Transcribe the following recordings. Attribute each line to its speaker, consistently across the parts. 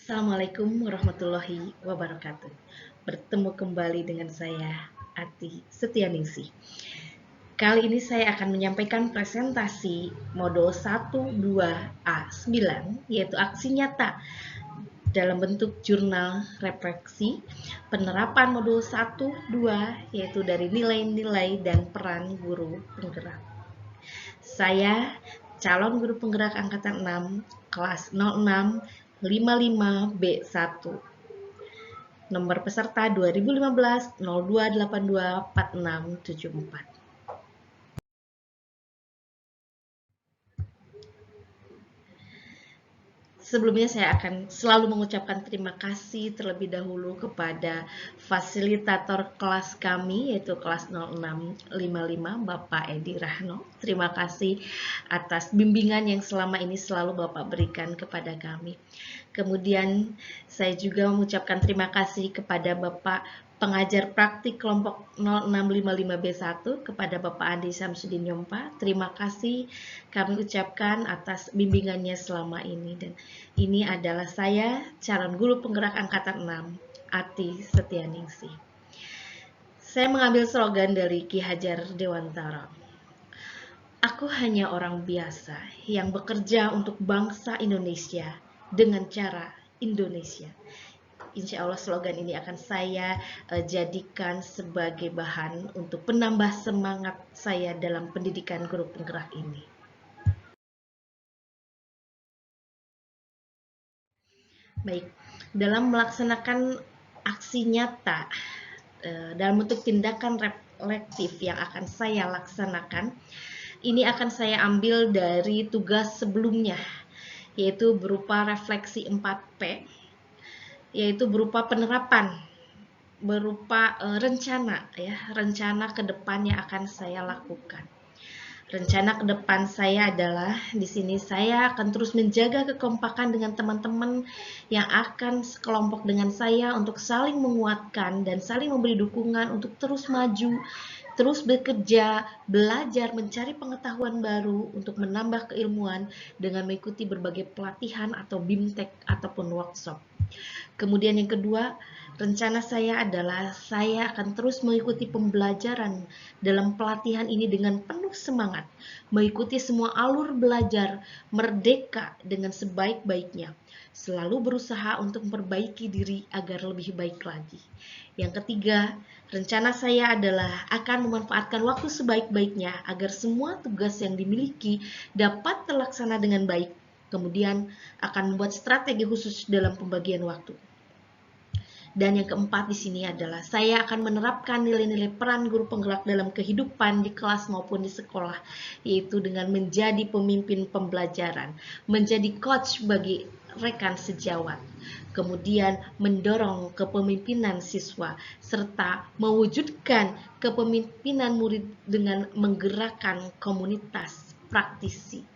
Speaker 1: Assalamualaikum warahmatullahi wabarakatuh. Bertemu kembali dengan saya, Ati Setianingsih. Kali ini saya akan menyampaikan presentasi modul 1, 2, A9, yaitu aksi nyata dalam bentuk jurnal refleksi penerapan modul 1, 2, yaitu dari nilai-nilai dan peran guru penggerak. Saya calon guru penggerak angkatan 6 kelas 0655B1. Nomor peserta 2015 0282 4674. Sebelumnya saya akan selalu mengucapkan terima kasih terlebih dahulu kepada fasilitator kelas kami, yaitu kelas 0655 Bapak Edi Rahno. Terima kasih atas bimbingan yang selama ini selalu Bapak berikan kepada kami. Kemudian saya juga mengucapkan terima kasih kepada Bapak pengajar praktik kelompok 0655B1, kepada Bapak Andi Samsudin Yompa. Terima kasih kami ucapkan atas bimbingannya selama ini. Dan ini adalah saya, calon guru penggerak angkatan 6, Ati Setianingsih. Saya mengambil slogan dari Ki Hajar Dewantara. Aku hanya orang biasa yang bekerja untuk bangsa Indonesia dengan cara Indonesia. Insya Allah slogan ini akan saya jadikan sebagai bahan untuk penambah semangat saya dalam pendidikan guru penggerak ini. Baik, dalam melaksanakan aksi nyata dalam bentuk tindakan reflektif yang akan saya laksanakan, ini akan saya ambil dari tugas sebelumnya, yaitu berupa refleksi 4P, yaitu berupa penerapan, berupa rencana ke depan yang akan saya lakukan. Rencana ke depan saya adalah di sini saya akan terus menjaga kekompakan dengan teman-teman yang akan sekelompok dengan saya untuk saling menguatkan dan saling memberi dukungan untuk terus maju, terus bekerja, belajar, mencari pengetahuan baru untuk menambah keilmuan dengan mengikuti berbagai pelatihan atau BIMTEK ataupun workshop. Kemudian yang kedua, rencana saya adalah saya akan terus mengikuti pembelajaran dalam pelatihan ini dengan penuh semangat, mengikuti semua alur belajar merdeka dengan sebaik-baiknya, selalu berusaha untuk memperbaiki diri agar lebih baik lagi. Yang ketiga, rencana saya adalah akan memanfaatkan waktu sebaik-baiknya agar semua tugas yang dimiliki dapat terlaksana dengan baik. Kemudian akan membuat strategi khusus dalam pembagian waktu. Dan yang keempat di sini adalah saya akan menerapkan nilai-nilai peran guru penggerak dalam kehidupan di kelas maupun di sekolah, yaitu dengan menjadi pemimpin pembelajaran, menjadi coach bagi rekan sejawat, kemudian mendorong kepemimpinan siswa, serta mewujudkan kepemimpinan murid dengan menggerakkan komunitas praktisi.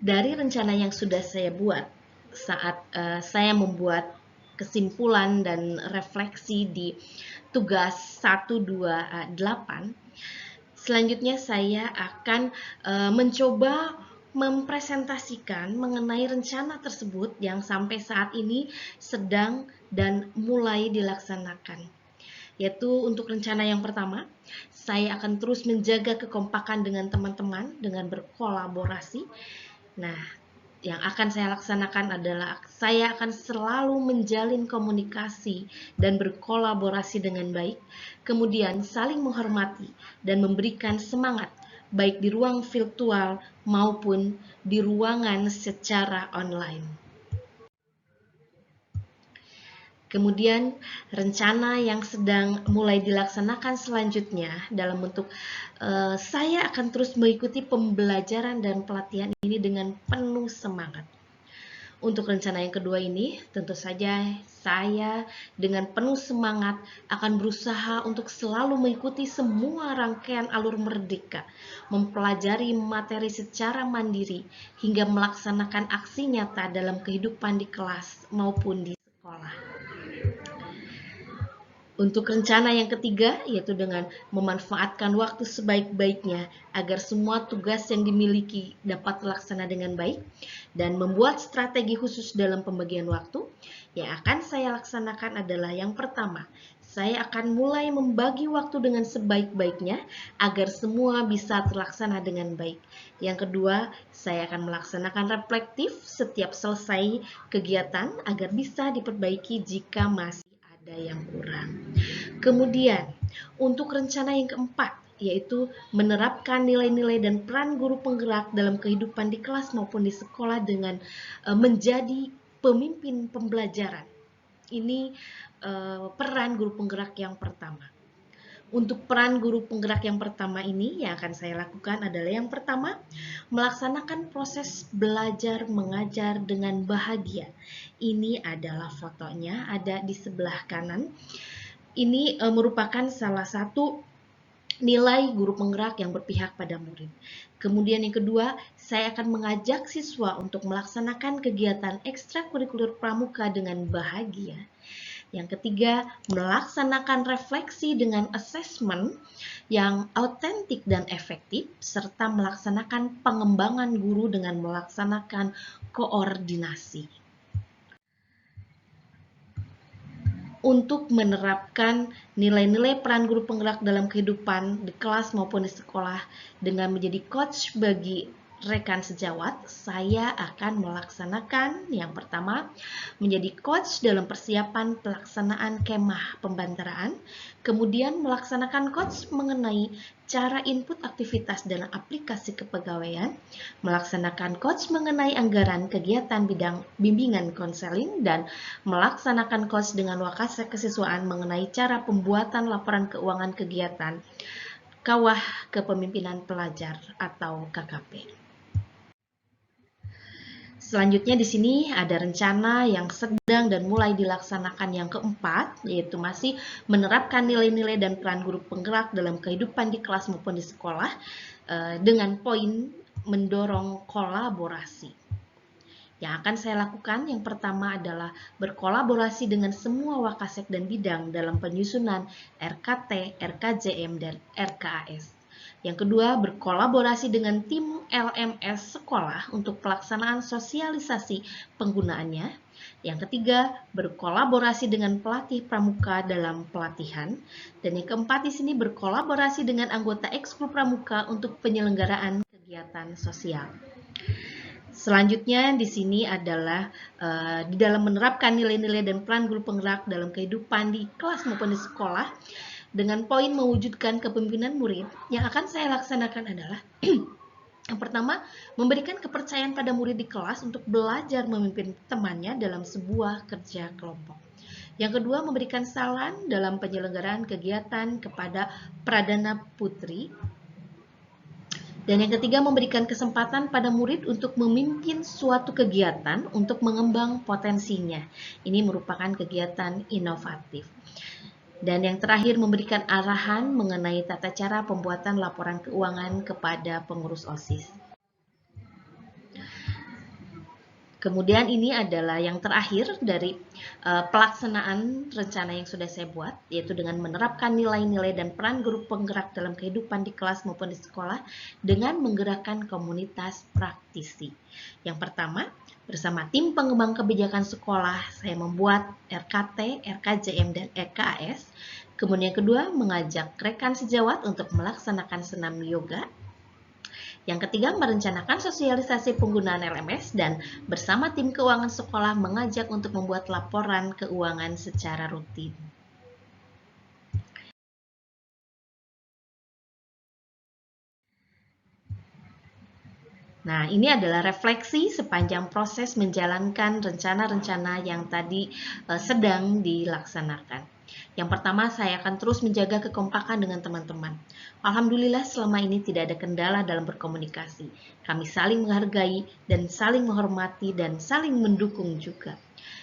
Speaker 1: Dari rencana yang sudah saya buat saat saya membuat kesimpulan dan refleksi di tugas 128, selanjutnya saya akan mencoba mempresentasikan mengenai rencana tersebut yang sampai saat ini sedang dan mulai dilaksanakan. Yaitu untuk rencana yang pertama, saya akan terus menjaga kekompakan dengan teman-teman dengan berkolaborasi. Nah, yang akan saya laksanakan adalah saya akan selalu menjalin komunikasi dan berkolaborasi dengan baik, kemudian saling menghormati dan memberikan semangat baik di ruang virtual maupun di ruangan secara online. Kemudian rencana yang sedang mulai dilaksanakan selanjutnya dalam bentuk saya akan terus mengikuti pembelajaran dan pelatihan ini dengan penuh semangat. Untuk rencana yang kedua ini, tentu saja saya dengan penuh semangat akan berusaha untuk selalu mengikuti semua rangkaian alur merdeka, mempelajari materi secara mandiri, hingga melaksanakan aksi nyata dalam kehidupan di kelas maupun di sekolah. Untuk rencana yang ketiga, yaitu dengan memanfaatkan waktu sebaik-baiknya agar semua tugas yang dimiliki dapat terlaksana dengan baik dan membuat strategi khusus dalam pembagian waktu, yang akan saya laksanakan adalah yang pertama, saya akan mulai membagi waktu dengan sebaik-baiknya agar semua bisa terlaksana dengan baik. Yang kedua, saya akan melaksanakan reflektif setiap selesai kegiatan agar bisa diperbaiki jika masih ada yang kurang. Kemudian, untuk rencana yang keempat, yaitu menerapkan nilai-nilai dan peran guru penggerak dalam kehidupan di kelas maupun di sekolah dengan menjadi pemimpin pembelajaran. Ini peran guru penggerak yang pertama. Untuk peran guru penggerak yang pertama ini yang akan saya lakukan adalah yang pertama, melaksanakan proses belajar mengajar dengan bahagia. Ini adalah fotonya, ada di sebelah kanan. Ini merupakan salah satu nilai guru penggerak yang berpihak pada murid. Kemudian yang kedua, saya akan mengajak siswa untuk melaksanakan kegiatan ekstrakurikuler pramuka dengan bahagia. Yang ketiga, melaksanakan refleksi dengan asesmen yang autentik dan efektif, serta melaksanakan pengembangan guru dengan melaksanakan koordinasi. Untuk menerapkan nilai-nilai peran guru penggerak dalam kehidupan di kelas maupun di sekolah dengan menjadi coach bagi rekan sejawat, saya akan melaksanakan yang pertama, menjadi coach dalam persiapan pelaksanaan kemah pembantaraan, kemudian melaksanakan coach mengenai cara input aktivitas dalam aplikasi kepegawaian, melaksanakan coach mengenai anggaran kegiatan bidang bimbingan konseling, dan melaksanakan coach dengan wakasek kesiswaan mengenai cara pembuatan laporan keuangan kegiatan Kawah Kepemimpinan Pelajar atau KKP. Selanjutnya di sini ada rencana yang sedang dan mulai dilaksanakan yang keempat, yaitu masih menerapkan nilai-nilai dan peran guru penggerak dalam kehidupan di kelas maupun di sekolah dengan poin mendorong kolaborasi. Yang akan saya lakukan yang pertama adalah berkolaborasi dengan semua wakasek dan bidang dalam penyusunan RKT, RKJM, dan RKAS. Yang kedua, berkolaborasi dengan tim LMS sekolah untuk pelaksanaan sosialisasi penggunaannya. Yang ketiga, berkolaborasi dengan pelatih pramuka dalam pelatihan. Dan yang keempat di sini berkolaborasi dengan anggota ekskul pramuka untuk penyelenggaraan kegiatan sosial. Selanjutnya di sini adalah di dalam menerapkan nilai-nilai dan peran guru penggerak dalam kehidupan di kelas maupun di sekolah dengan poin mewujudkan kepemimpinan murid. Yang akan saya laksanakan adalah yang pertama, memberikan kepercayaan pada murid di kelas untuk belajar memimpin temannya dalam sebuah kerja kelompok. Yang kedua, memberikan saran dalam penyelenggaraan kegiatan kepada Pradana Putri. Dan yang ketiga, memberikan kesempatan pada murid untuk memimpin suatu kegiatan untuk mengembang potensinya. Ini merupakan kegiatan inovatif. Dan yang terakhir, memberikan arahan mengenai tata cara pembuatan laporan keuangan kepada pengurus OSIS. Kemudian ini adalah yang terakhir dari pelaksanaan rencana yang sudah saya buat, yaitu dengan menerapkan nilai-nilai dan peran guru penggerak dalam kehidupan di kelas maupun di sekolah dengan menggerakkan komunitas praktisi. Yang pertama, bersama tim pengembang kebijakan sekolah, saya membuat RKT, RKJM, dan RKAS. Kemudian yang kedua, mengajak rekan sejawat untuk melaksanakan senam yoga. Yang ketiga, merencanakan sosialisasi penggunaan LMS dan bersama tim keuangan sekolah mengajak untuk membuat laporan keuangan secara rutin. Nah, ini adalah refleksi sepanjang proses menjalankan rencana-rencana yang tadi sedang dilaksanakan. Yang pertama, saya akan terus menjaga kekompakan dengan teman-teman. Alhamdulillah selama ini tidak ada kendala dalam berkomunikasi. Kami saling menghargai dan saling menghormati dan saling mendukung juga.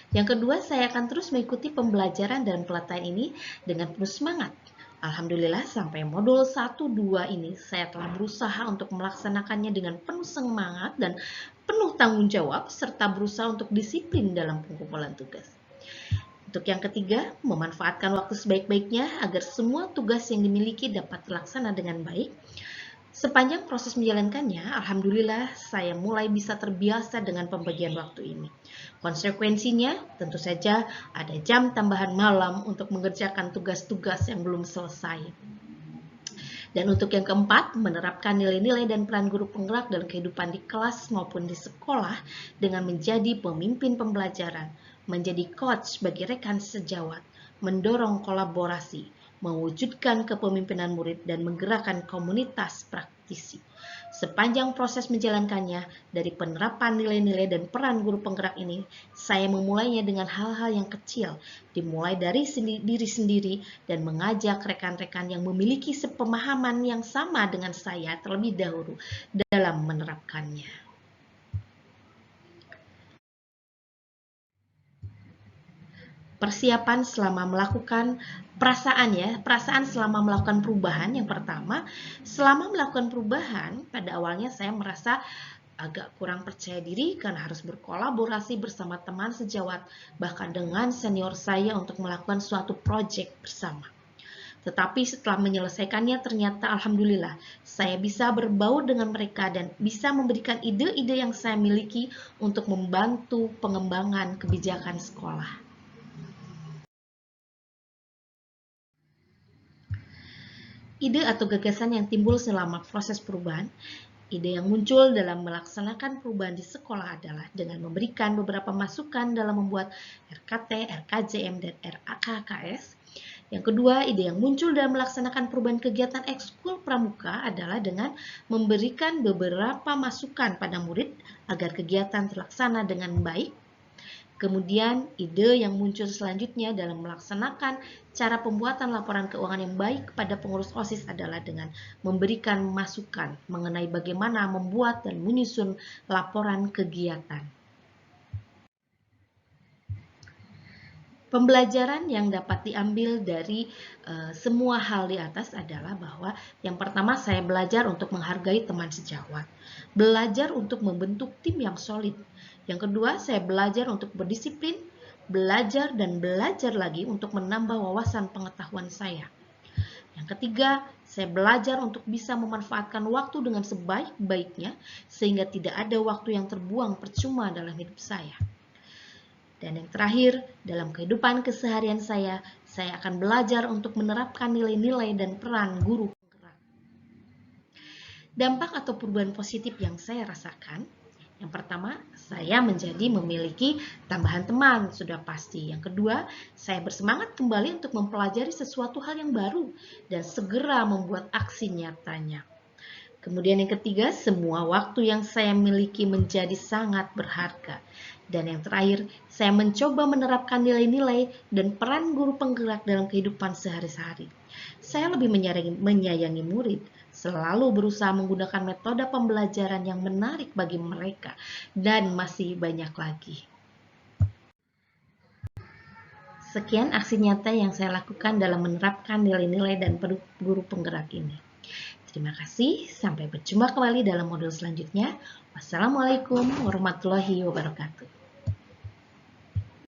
Speaker 1: Yang kedua, saya akan terus mengikuti pembelajaran dan pelatihan ini dengan penuh semangat. Alhamdulillah sampai modul 1-2 ini saya telah berusaha untuk melaksanakannya dengan penuh semangat dan penuh tanggung jawab serta berusaha untuk disiplin dalam pengumpulan tugas. Untuk yang ketiga, memanfaatkan waktu sebaik-baiknya agar semua tugas yang dimiliki dapat terlaksana dengan baik. Sepanjang proses menjalankannya, alhamdulillah saya mulai bisa terbiasa dengan pembagian waktu ini. Konsekuensinya, tentu saja ada jam tambahan malam untuk mengerjakan tugas-tugas yang belum selesai. Dan untuk yang keempat, menerapkan nilai-nilai dan peran guru penggerak dalam kehidupan di kelas maupun di sekolah dengan menjadi pemimpin pembelajaran, menjadi coach bagi rekan sejawat, mendorong kolaborasi, mewujudkan kepemimpinan murid dan menggerakkan komunitas praktisi. Sepanjang proses menjalankannya, dari penerapan nilai-nilai dan peran guru penggerak ini, saya memulainya dengan hal-hal yang kecil, dimulai dari diri sendiri dan mengajak rekan-rekan yang memiliki sepemahaman yang sama dengan saya terlebih dahulu dalam menerapkannya. Persiapan selama melakukan perasaan selama melakukan perubahan. Yang pertama, selama melakukan perubahan, pada awalnya saya merasa agak kurang percaya diri karena harus berkolaborasi bersama teman sejawat, bahkan dengan senior saya untuk melakukan suatu proyek bersama. Tetapi setelah menyelesaikannya ternyata alhamdulillah saya bisa berbaur dengan mereka dan bisa memberikan ide-ide yang saya miliki untuk membantu pengembangan kebijakan sekolah. Ide atau gagasan yang timbul selama proses perubahan, ide yang muncul dalam melaksanakan perubahan di sekolah adalah dengan memberikan beberapa masukan dalam membuat RKT, RKJM, dan RAKKS. Yang kedua, ide yang muncul dalam melaksanakan perubahan kegiatan ekskul pramuka adalah dengan memberikan beberapa masukan pada murid agar kegiatan terlaksana dengan baik. Kemudian, ide yang muncul selanjutnya dalam melaksanakan cara pembuatan laporan keuangan yang baik kepada pengurus OSIS adalah dengan memberikan masukan mengenai bagaimana membuat dan menyusun laporan kegiatan. Pembelajaran yang dapat diambil dari semua hal di atas adalah bahwa yang pertama saya belajar untuk menghargai teman sejawat, belajar untuk membentuk tim yang solid. Yang kedua, saya belajar untuk berdisiplin, belajar dan belajar lagi untuk menambah wawasan pengetahuan saya. Yang ketiga, saya belajar untuk bisa memanfaatkan waktu dengan sebaik-baiknya sehingga tidak ada waktu yang terbuang percuma dalam hidup saya. Dan yang terakhir, dalam kehidupan keseharian saya akan belajar untuk menerapkan nilai-nilai dan peran guru penggerak. Dampak atau perubahan positif yang saya rasakan, yang pertama, saya menjadi memiliki tambahan teman, sudah pasti. Yang kedua, saya bersemangat kembali untuk mempelajari sesuatu hal yang baru dan segera membuat aksi nyatanya. Kemudian yang ketiga, semua waktu yang saya miliki menjadi sangat berharga. Dan yang terakhir, saya mencoba menerapkan nilai-nilai dan peran guru penggerak dalam kehidupan sehari-hari. Saya lebih menyayangi murid, selalu berusaha menggunakan metode pembelajaran yang menarik bagi mereka, dan masih banyak lagi. Sekian aksi nyata yang saya lakukan dalam menerapkan nilai-nilai dan guru penggerak ini. Terima kasih, sampai berjumpa kembali dalam modul selanjutnya. Wassalamualaikum warahmatullahi wabarakatuh.